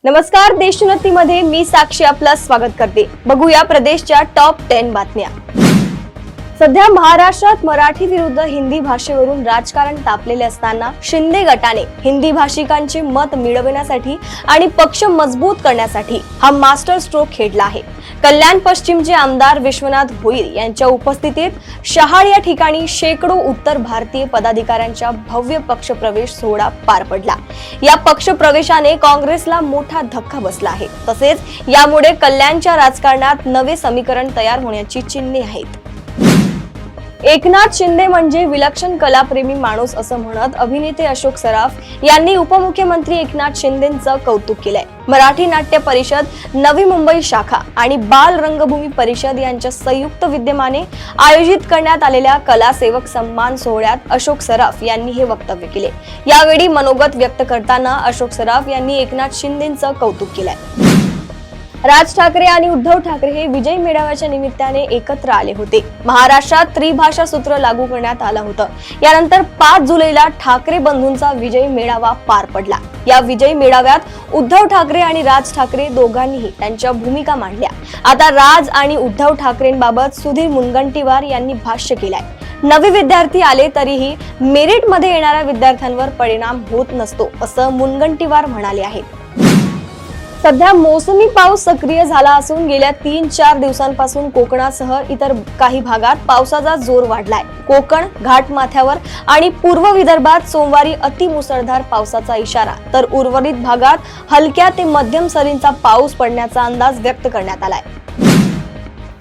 नमस्कार, देशोन्नतीमध्ये मी साक्षी आपलं स्वागत करते। बघूया प्रदेशच्या टॉप 10 बातम्या। सध्या महाराष्ट्रात मराठी विरुद्ध हिंदी भाषेवरून राजकारण तापलेले असताना शिंदे गटाने हिंदी भाषिकांचे मत मिळवण्यासाठी आणि पक्ष मजबूत करण्यासाठी हा मास्टर स्ट्रोक खेळला आहे। कल्याण पश्चिमचे आमदार विश्वनाथ भोईर यांच्या उपस्थितीत शहाळ या ठिकाणी शेकडो उत्तर भारतीय पदाधिकाऱ्यांचा भव्य पक्ष प्रवेश सोहळा पार पडला। या पक्ष प्रवेशाने काँग्रेसला मोठा धक्का बसला आहे। तसेच यामुळे कल्याणच्या राजकारणात नवे समीकरण तयार होण्याची चिन्हे आहेत। एकनाथ शिंदे म्हणजे विलक्षण कलाप्रेमी माणूस असं म्हणत अभिनेते अशोक सराफ यांनी उपमुख्यमंत्री एकनाथ शिंदेंचं कौतुक केलंय। मराठी नाट्य परिषद, नवी मुंबई शाखा आणि बाल रंगभूमी परिषद यांच्या संयुक्त विद्यमाने आयोजित करण्यात आलेल्या कलासेवक सन्मान सोहळ्यात अशोक सराफ यांनी हे वक्तव्य केले। यावेळी मनोगत व्यक्त करताना अशोक सराफ यांनी एकनाथ शिंदेंचं कौतुक केलंय। राज ठाकरे आणि उद्धव ठाकरे हे विजय मेळाव्याच्या निमित्ताने एकत्र आले होते। महाराष्ट्रात त्रिभाषा सूत्र लागू करण्यात आलं होतं। यानंतर 5 जुलैला ठाकरे बंधूंचा विजय मेळावा पार पडला। या विजय मेळाव्यात उद्धव ठाकरे आणि राज ठाकरे दोघांनीही त्यांच्या भूमिका मांडल्या। आता राज आणि उद्धव ठाकरेंबाबत सुधीर मुनगंटीवार यांनी भाष्य केलंय। नवे विद्यार्थी आले तरीही मेरिट मध्ये येणाऱ्या विद्यार्थ्यांवर परिणाम होत नसतो असं मुनगंटीवार म्हणाले आहेत। सध्या मोसमी पाऊस सक्रिय झाला असून गेल्या 3-4 दिवसांपासून कोकणासह इतर काही भागात पावसाचा जोर वाढलाय। कोकण, घाटमाथ्यावर आणि पूर्व विदर्भात सोमवारी अतिमुसळधार पावसाचा इशारा तर उर्वरित भागात हलक्या ते मध्यम सरींचा पाऊस पडण्याचा अंदाज व्यक्त करण्यात आलाय।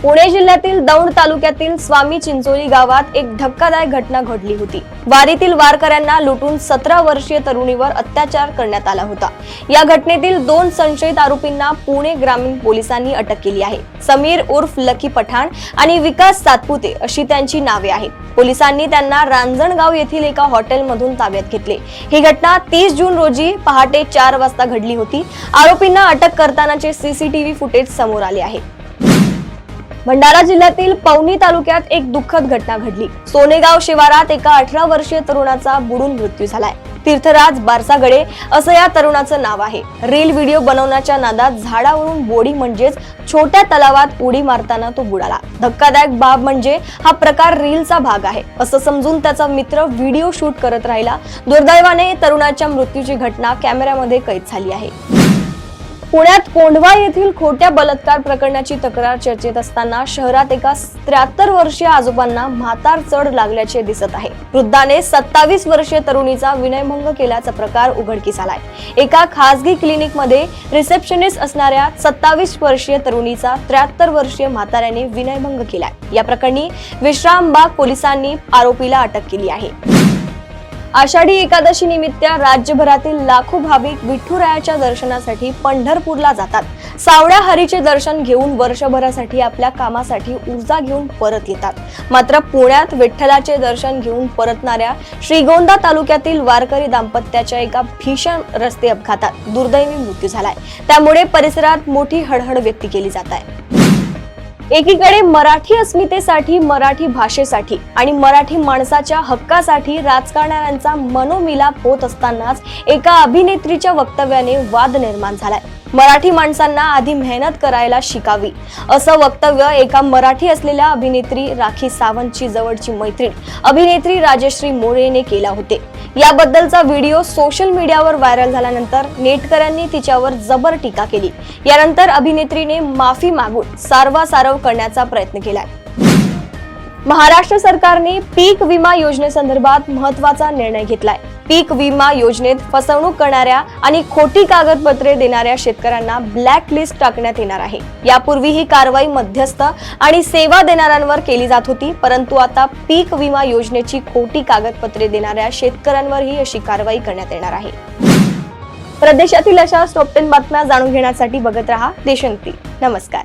पुणे जिल्ह्यातील दौंड तालुक्यातील स्वामी चिंचोली गावात एक धक्कादायक घटना घडली होती। वारीतील वारकऱ्यांना लुटून 17 वर्षीय तरुणीवर अत्याचार करण्यात आला होता। या घटनेतील 2 संशयित आरोपींना पुणे ग्रामीण पोलिसांनी अटक केली आहे। समीर उर्फ लकी पठाण आणि विकास सातपुते अशी त्यांची नावे आहेत। पोलिसांनी त्यांना रांजणगाव येथील एका हॉटेलमधून ताब्यात घेतले। ही घटना 30 जून रोजी पहाटे 4 वाजता घडली होती। आरोपींना अटक करतानाचे सीसीटीव्ही फुटेज समोर आले आहे। भंडारा जिल्ह्यातील पवनी तालुक्यात एक दुःखद घटना घडली। सोनेगाव शिवारात एका 18 वर्षीय तरुणाचा बुडून मृत्यू झालाय। तीर्थराज बारसागडे असं या तरुणाचं नाव आहे। रील व्हिडिओ बनवण्याच्या नादात झाडावरून बोडी म्हणजेच छोट्या तलावात उडी मारताना तो बुडाला। धक्कादायक बाब म्हणजे हा प्रकार रीलचा भाग आहे असं समजून त्याचा मित्र व्हिडिओ शूट करत राहिला। दुर्दैवाने तरुणाच्या मृत्यूची घटना कॅमेऱ्यामध्ये कैद झाली आहे। पुण्यात कोंढवा येथील खोट्या बलात्कार प्रकरणाची तक्रार चर्चेत असताना शहरात एका 73 वर्षीय आजोबांना म्हातार चढ लागल्याचे दिसत आहे। वृद्धाने 27 वर्षीय तरुणीचा विनयभंग केल्याचा प्रकार उघडकीस आलाय। एका खासगी क्लिनिक मध्ये रिसेप्शनिस्ट असणाऱ्या 27 वर्षीय तरुणीचा 73 वर्षीय म्हाताऱ्याने विनयभंग केलाय। या प्रकरणी विश्रामबाग पोलिसांनी आरोपीला अटक केली आहे। आषाढी एकादशी निमित्त राज्यभरातील लाखो भाविक विठुरायाच्या दर्शनासाठी पंढरपूरला जातात। सावळ्या हरीचे दर्शन घेऊन वर्षभरासाठी आपल्या कामासाठी ऊर्जा घेऊन परत येतात। मात्र पुण्यात विठ्ठलाचे दर्शन घेऊन परतणाऱ्या श्रीगोंदा तालुक्यातील वारकरी दाम्पत्याच्या एका भीषण रस्ते अपघातात दुर्दैवी मृत्यू झालाय। त्यामुळे परिसरात मोठी हळहळ व्यक्त केली जात आहे। एकीकडे मराठी अस्मितेसाठी, मराठी भाषेसाठी आणि मराठी माणसाच्या हक्कासाठी राजकारण्यांचा मनोमिलाप होत असतानाच एका अभिनेत्रीच्या वक्तव्याने वाद निर्माण झालाय। मराठी माणसांना आधी मेहनत करायला शिकावी असं वक्तव्य एका मराठी असलेल्या अभिनेत्री राखी सावंतची जवळची मैत्रीण अभिनेत्री राजश्री मोरेने केला होते। याबद्दलचा व्हिडिओ सोशल मीडियावर व्हायरल झाल्यानंतर नेटकऱ्यांनी तिच्यावर जबर टीका केली। यानंतर अभिनेत्रीने माफी मागून सारवासारव करण्याचा प्रयत्न केलाय। महाराष्ट्र सरकारने पीक विमा योजनेसंदर्भात महत्त्वाचा निर्णय घेतलाय। पीक विमा योजनेत फसवणूक करणाऱ्या आणि खोटी कागदपत्रे देणाऱ्या शेतकऱ्यांना ब्लॅक लिस्ट टाकण्यात येणार आहे। यापूर्वी ही कारवाई मध्यस्थ आणि सेवा देणाऱ्यांवर केली जात होती, परंतु आता पीक विमा योजनेची खोटी कागदपत्रे देणाऱ्या शेतकऱ्यांवरही अशी कारवाई करण्यात येणार आहे। प्रदेशातील अशा टॉप 10 बातम्या जाणून घेण्यासाठी बघत रहा देशोन्नती। नमस्कार।